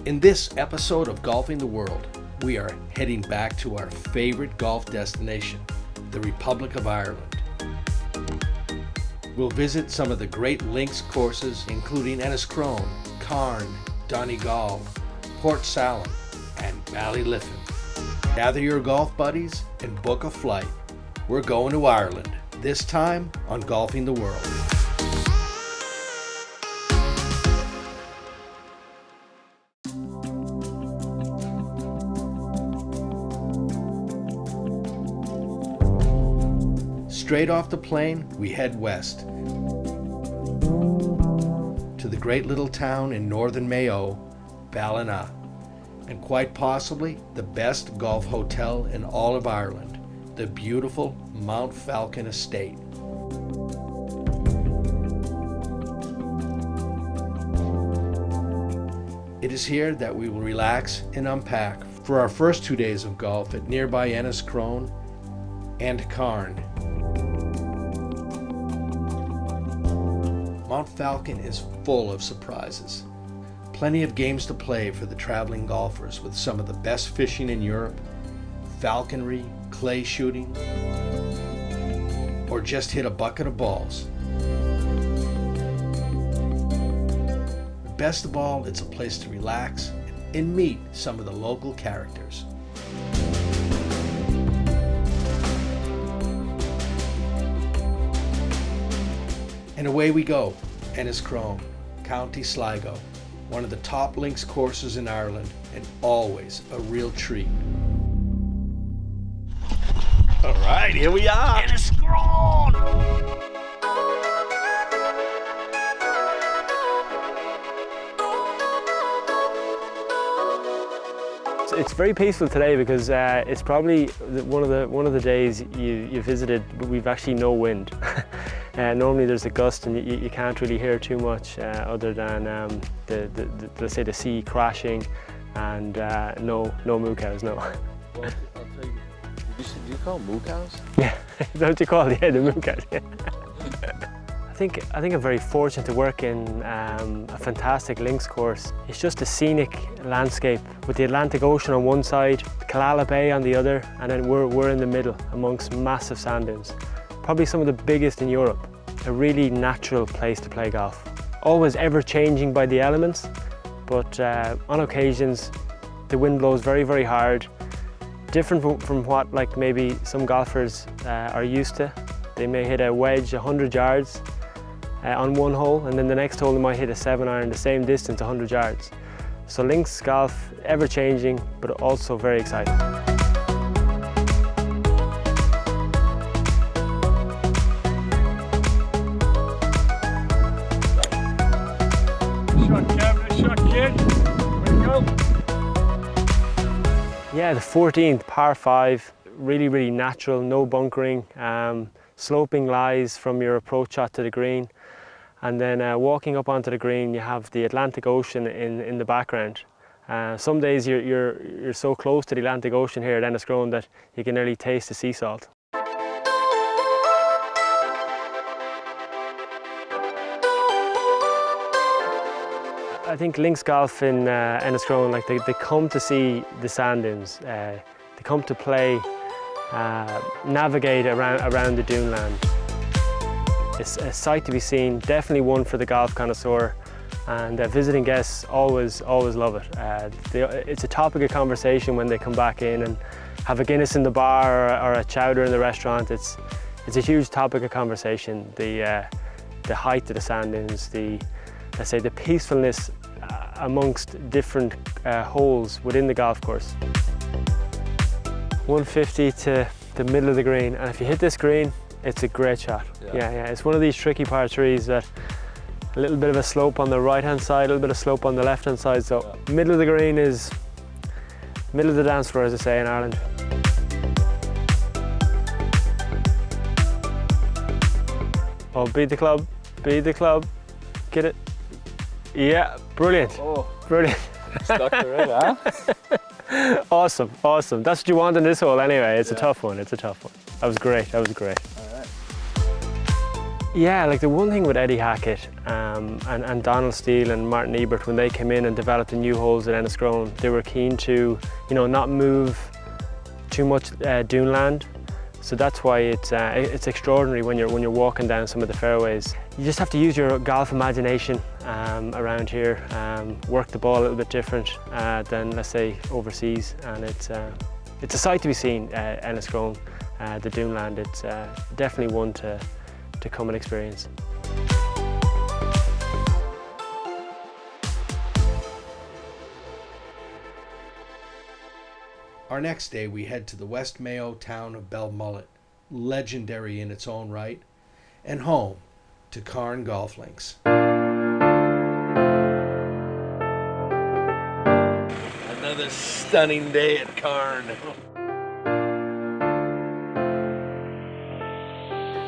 In this episode of Golfing the World, we are heading back to our favorite golf destination, the Republic of Ireland. We'll visit some of the great links courses, including Enniscrone, Carne, Donegal, Port Salon, and Ballyliffin. Gather your golf buddies and book a flight. We're going to Ireland, this time on Golfing the World. Straight off the plane, we head west to the great little town in northern Mayo, Ballina, and quite possibly the best golf hotel in all of Ireland, the beautiful Mount Falcon estate. It is here that we will relax and unpack for our first 2 days of golf at nearby Enniscrone and Carne. Mount Falcon is full of surprises. Plenty of games to play for the traveling golfers with some of the best fishing in Europe, falconry, clay shooting, or just hit a bucket of balls. Best of all, it's a place to relax and meet some of the local characters. And away we go, Enniscrone, County Sligo, one of the top links courses in Ireland, and always a real treat. All right, here we are. Enniscrone! It's very peaceful today because it's probably one of the days you visited, but we've actually no wind. Normally there's a gust and you can't really hear too much other than let's say the sea crashing and no moo cows, no. Well, I'll tell you, do you call them moo cows? Yeah, don't you call it? Yeah, the moo cows, yeah. I think I'm very fortunate to work in a fantastic links course. It's just a scenic landscape with the Atlantic Ocean on one side, Killala Bay on the other, and then we're in the middle amongst massive sand dunes. Probably some of the biggest in Europe. A really natural place to play golf. Always ever changing by the elements, but on occasions the wind blows very, very hard. Different from what like maybe some golfers are used to. They may hit a wedge 100 yards on one hole, and then the next hole they might hit a 7-iron the same distance, 100 yards. So links golf, ever changing, but also very exciting. Yeah, the 14th, par 5, really, really natural, no bunkering, sloping lies from your approach shot to the green, and then walking up onto the green, you have the Atlantic Ocean in the background. Some days you're so close to the Atlantic Ocean here at Enniscrone that you can nearly taste the sea salt. I think links golf in Enniscrone, like they come to see the sand dunes. They come to play, navigate around the dune land. It's a sight to be seen, definitely one for the golf connoisseur, and visiting guests always love it. It's a topic of conversation when they come back in and have a Guinness in the bar or a chowder in the restaurant. It's a huge topic of conversation. The height of the sand dunes, let's say the peacefulness amongst different holes within the golf course. 150 to the middle of the green, and if you hit this green, it's a great shot. Yeah, it's one of these tricky par 3s that a little bit of a slope on the right hand side, a little bit of slope on the left hand side, so middle of the green is middle of the dance floor, as I say in Ireland. Oh, beat the club, get it. Yeah, brilliant. Oh, brilliant. Stuck to it, huh? Awesome. That's what you want in this hole anyway. It's a tough one, That was great. All right. Yeah, like the one thing with Eddie Hackett and Donald Steele and Martin Ebert, when they came in and developed the new holes at Enniscrone, they were keen to, you know, not move too much dune land. So that's why it's extraordinary when you're walking down some of the fairways. You just have to use your golf imagination around here, work the ball a little bit different than, let's say, overseas, and it's a sight to be seen, Enniscrone, the dune land. It's definitely one to come and experience. Our next day, we head to the West Mayo town of Ballyliffin, legendary in its own right, and home to Carne golf links. Another stunning day at Carne.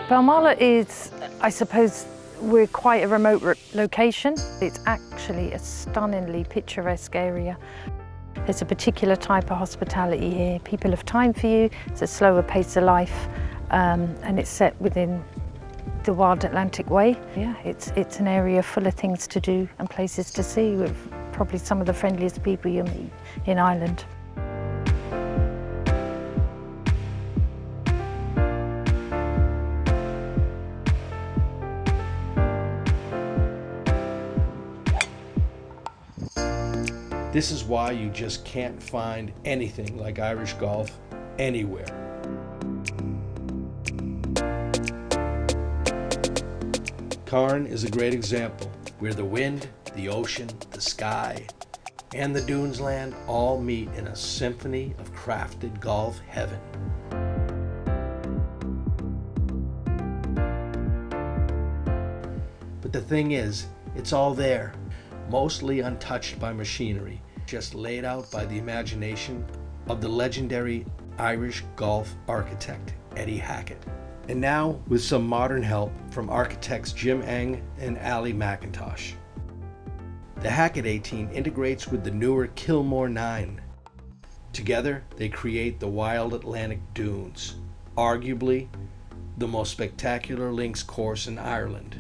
Ballyliffin is, I suppose, we're quite a remote location. It's actually a stunningly picturesque area. There's a particular type of hospitality here. People have time for you, it's a slower pace of life, and it's set within the Wild Atlantic Way. Yeah, it's an area full of things to do and places to see, with probably some of the friendliest people you'll meet in Ireland. This is why you just can't find anything like Irish golf anywhere. Carne is a great example where the wind, the ocean, the sky, and the dunes land all meet in a symphony of crafted golf heaven. But the thing is, it's all there, mostly untouched by machinery, just laid out by the imagination of the legendary Irish golf architect, Eddie Hackett. And now with some modern help from architects Jim Eng and Ali McIntosh. The Hackett 18 integrates with the newer Kilmore 9. Together, they create the Wild Atlantic Dunes, arguably the most spectacular links course in Ireland.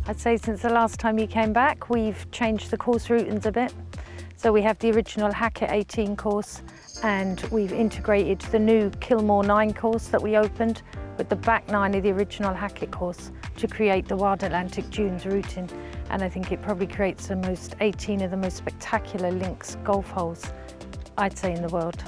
I'd say since the last time you came back, we've changed the course routings a bit. So we have the original Hackett 18 course, and we've integrated the new Kilmore 9 course that we opened with the back 9 of the original Hackett course to create the Wild Atlantic Dunes routing. And I think it probably creates 18 of the most spectacular links golf holes, I'd say, in the world.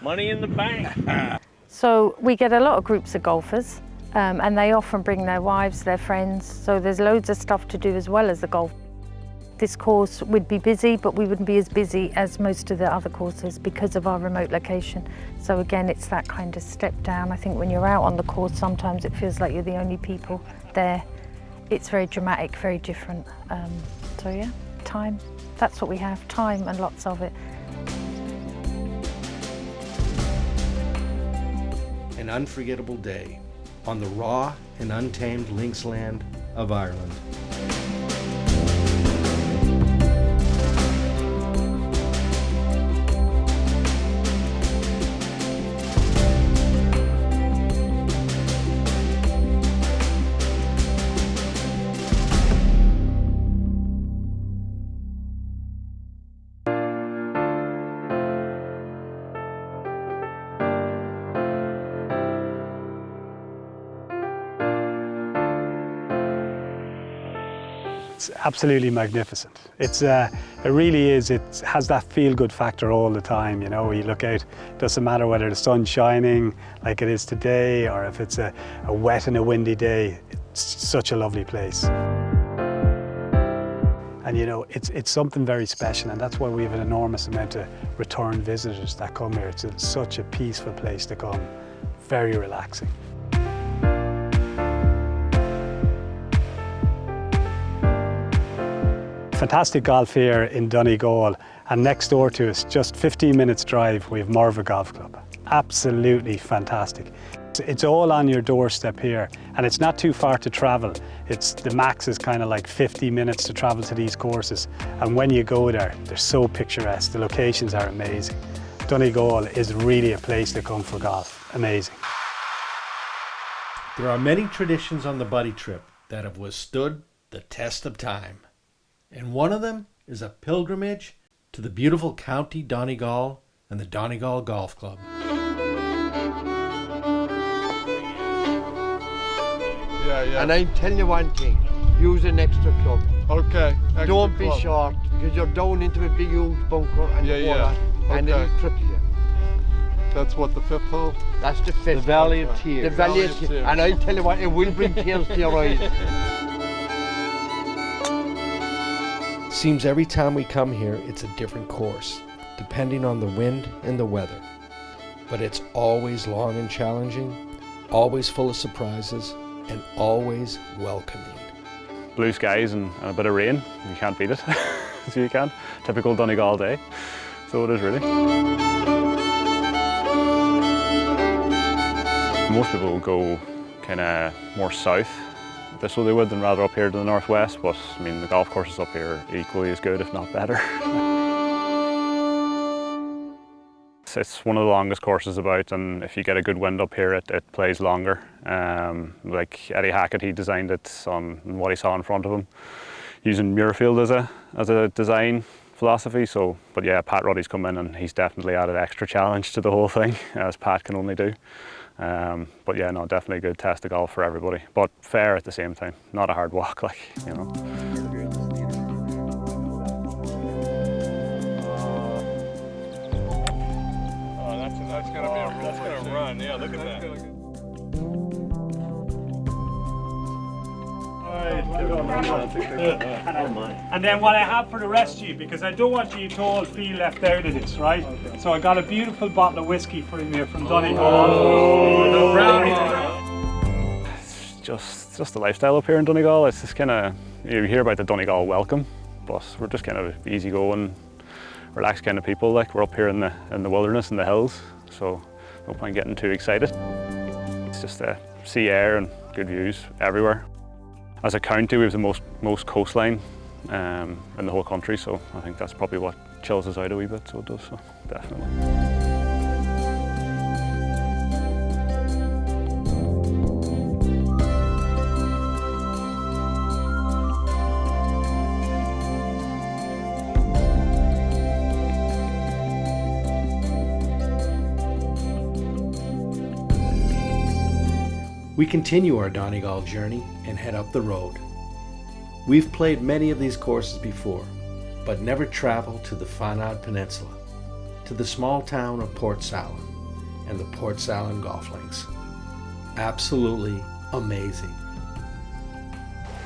Money in the bank. So we get a lot of groups of golfers, and they often bring their wives, their friends, so there's loads of stuff to do as well as the golf. This course would be busy, but we wouldn't be as busy as most of the other courses because of our remote location. So again, it's that kind of step down. I think when you're out on the course, sometimes it feels like you're the only people there. It's very dramatic, very different. So yeah, time, that's what we have, time and lots of it. An unforgettable day on the raw and untamed links land of Ireland. It's absolutely magnificent. It really is. It has that feel-good factor all the time. You know, you look out, it doesn't matter whether the sun's shining like it is today, or if it's a wet and a windy day. It's such a lovely place. And you know, it's something very special, and that's why we have an enormous amount of return visitors that come here. It's such a peaceful place to come, very relaxing. Fantastic golf here in Donegal, and next door to us, just 15 minutes drive, we have Morva Golf Club. Absolutely fantastic. It's all on your doorstep here, and it's not too far to travel. The max is kind of like 50 minutes to travel to these courses, and when you go there, they're so picturesque. The locations are amazing. Donegal is really a place to come for golf. Amazing. There are many traditions on the buddy trip that have withstood the test of time. And one of them is a pilgrimage to the beautiful County Donegal and the Donegal Golf Club. And I'm telling you one thing, use an extra club. Okay. Don't be short, because you're down into a big huge bunker and and it'll cripple you. That's what, the fifth hole? That's the fifth. The Valley of Tears. The Valley of Tears. And I'll tell you what, it will bring tears to your eyes. Seems every time we come here, it's a different course, depending on the wind and the weather. But it's always long and challenging, always full of surprises, and always welcoming. Blue skies and a bit of rain, you can't beat it. So you can't. Typical Donegal day. So it is really. Most people will go kind of more south this way they would than rather up here to the northwest, but I mean the golf courses up here are equally as good, if not better. It's one of the longest courses about, and if you get a good wind up here, it plays longer. Like Eddie Hackett, he designed it on what he saw in front of him, using Muirfield as a design philosophy. So, but yeah, Pat Ruddy's come in and he's definitely added extra challenge to the whole thing, as Pat can only do. But yeah, no, definitely a good test of golf for everybody, but fair at the same time. Not a hard walk, like, you know. That's gonna run. Yeah, look at that. And then what I have for the rest of you, because I don't want you to all feel left out of this, right? So I got a beautiful bottle of whiskey for you from Donegal. It's just the lifestyle up here in Donegal. It's just kind of, you hear about the Donegal welcome, but we're just kind of easygoing, relaxed kind of people. Like, we're up here in the wilderness, in the hills, so no point getting too excited. It's just sea air and good views everywhere. As a county, we have the most coastline in the whole country, so I think that's probably what chills us out a wee bit, so it does, so definitely. We continue our Donegal journey and head up the road. We've played many of these courses before, but never traveled to the Fanad Peninsula, to the small town of Port Salon and the Port Salon golf links. Absolutely amazing.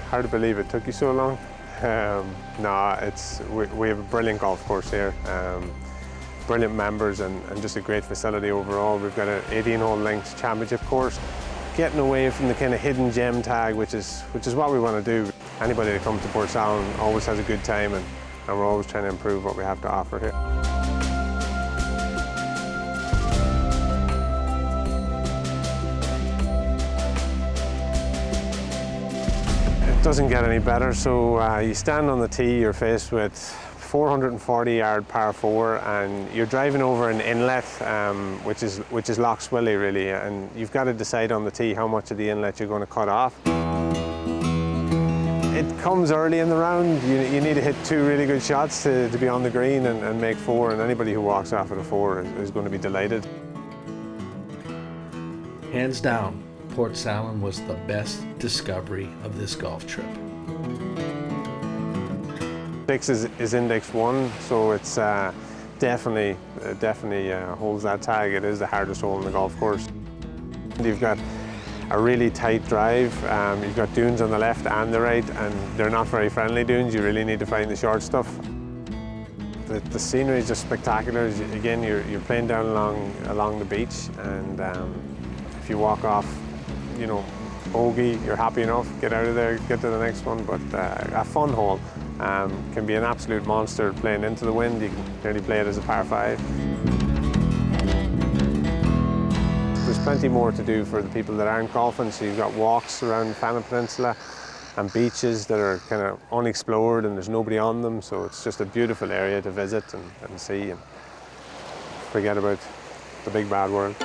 Hard to believe it took you so long. We have a brilliant golf course here. Brilliant members and just a great facility overall. We've got an 18-hole links championship course. Getting away from the kind of hidden gem tag, which is what we want to do. Anybody that comes to Port Salon always has a good time, and we're always trying to improve what we have to offer here. It doesn't get any better. So you stand on the tee, you're faced with 440-yard par 4, and you're driving over an inlet, which is Loch Swilly really, and you've got to decide on the tee how much of the inlet you're going to cut off. It comes early in the round. You need to hit 2 really good shots to be on the green and make 4, and anybody who walks off at a 4 is going to be delighted. Hands down, Port Salon was the best discovery of this golf trip. 6 is index 1, so it's definitely holds that tag. It is the hardest hole in the golf course. You've got a really tight drive. You've got dunes on the left and the right, and they're not very friendly dunes. You really need to find the short stuff. The scenery is just spectacular. Again, you're playing down along the beach, and if you walk off, you know, bogey, you're happy enough, get out of there, get to the next one. But a fun hole can be an absolute monster playing into the wind. You can nearly play it as a par 5. There's plenty more to do for the people that aren't golfing. So you've got walks around Fanna Peninsula and beaches that are kind of unexplored and there's nobody on them. So it's just a beautiful area to visit and see and forget about the big bad world.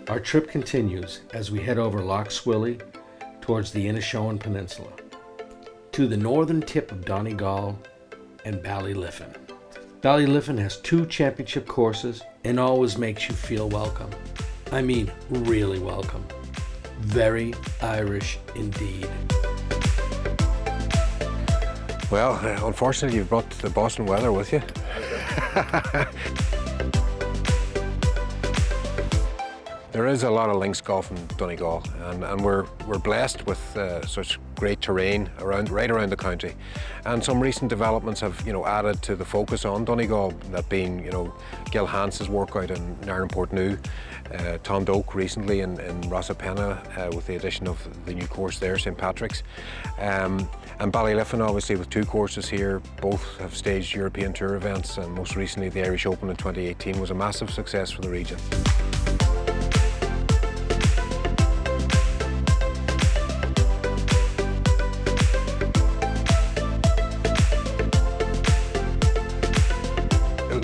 Our trip continues as we head over Loch Swilly towards the Enniscrone Peninsula, to the northern tip of Donegal and Ballyliffin. Ballyliffin has 2 championship courses and always makes you feel welcome. I mean, really welcome. Very Irish indeed. Well, unfortunately, you've brought the Boston weather with you. There is a lot of links golf in Donegal, and we're blessed with such great terrain right around the county. And some recent developments have, added to the focus on Donegal, that being, Gil Hans's work out in Nairnport New, Tom Doak recently in Rosapenna with the addition of the new course there, St Patrick's. And Ballyliffin, obviously, with 2 courses here. Both have staged European Tour events, and most recently the Irish Open in 2018 was a massive success for the region.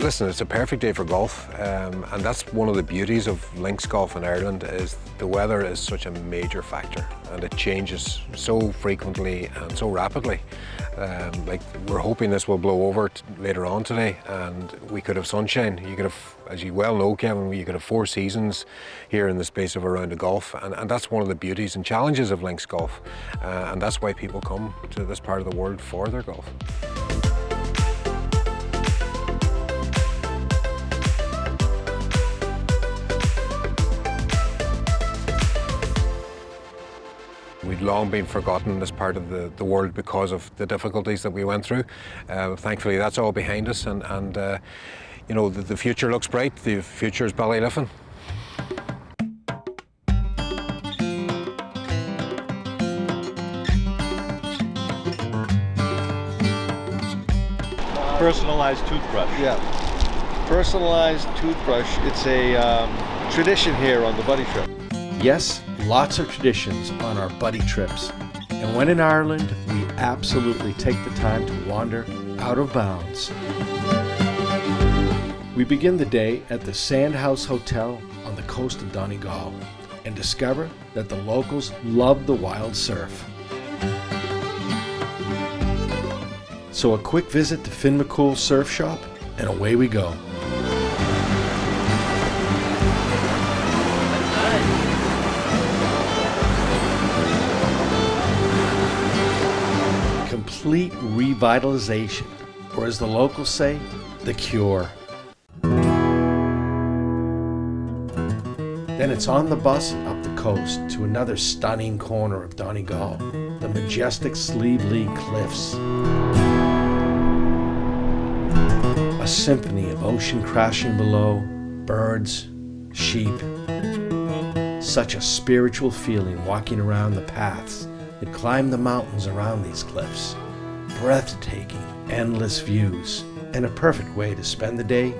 Listen, it's a perfect day for golf, and that's one of the beauties of links golf in Ireland, is the weather is such a major factor, and it changes so frequently and so rapidly. Like, we're hoping this will blow over later on today, and we could have sunshine. You could have, as you well know, Kevin, you could have 4 seasons here in the space of a round of golf, and that's one of the beauties and challenges of links golf, and that's why people come to this part of the world for their golf. We'd long been forgotten in this part of the world because of the difficulties that we went through. Thankfully, that's all behind us, and the future looks bright. The future is Ballyliffin. Personalized toothbrush. Yeah, personalized toothbrush. It's a tradition here on the buddy trip. Yes, lots of traditions on our buddy trips. And when in Ireland, we absolutely take the time to wander out of bounds. We begin the day at the Sandhouse Hotel on the coast of Donegal and discover that the locals love the wild surf. So a quick visit to Finn McCool's surf shop and away we go. Complete revitalization, or as the locals say, the cure. Then it's on the bus up the coast to another stunning corner of Donegal, the majestic Slieve Cliffs. A symphony of ocean crashing below, birds, sheep. Such a spiritual feeling walking around the paths that climb the mountains around these cliffs. Breathtaking, endless views, and a perfect way to spend the day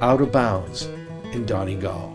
out of bounds in Donegal.